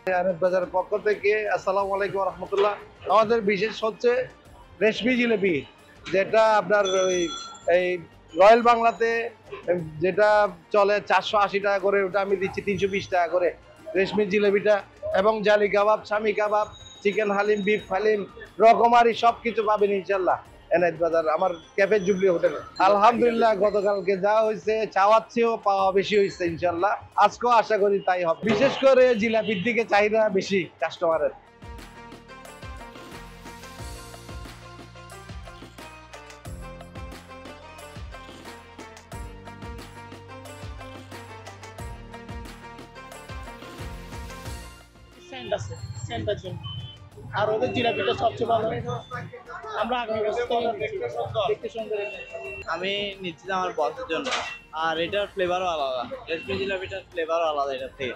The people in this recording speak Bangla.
আনন্দ বাজারের পক্ষ থেকে আসসালামু আলাইকুম রহমতুল্লাহ। আমাদের বিশেষ হচ্ছে রেশমি জিলেবি, যেটা আপনার এই রয়্যাল বাংলাতে যেটা চলে 480 টাকা করে, ওটা আমি দিচ্ছি 320 টাকা করে রেশমি জিলেবিটা। এবং জালি কাবাব, শামি কাবাব, চিকেন হালিম, বিফ হালিম, রকমারি সব কিছু পাবেন ইনশাল্লাহ এনায়েত বাজার আমার ক্যাফে জুবলি হোটেলে। আলহামদুলিল্লাহ, গতকালকে যা হয়েছে চাওয়ার চেয়েও পাওয়া বেশি হয়েছে ইনশাল্লাহ। আজকেও আশা করি তাই হবে, বিশেষ করে জিলাপির দিকে চাহিদা বেশি কাস্টমারের। সেন্ট আছে, সেন্টার জন্য। আর ওদের জিলাপিটা সবচেয়ে ভালো। আমরা আগামী বছর দেখতে সুন্দর। আমি নিচ্ছি আমার বসের জন্য, আর এটার ফ্লেভারও আলাদা, রেশমি জিলাপিটার ফ্লেভারও আলাদা এটার থেকে।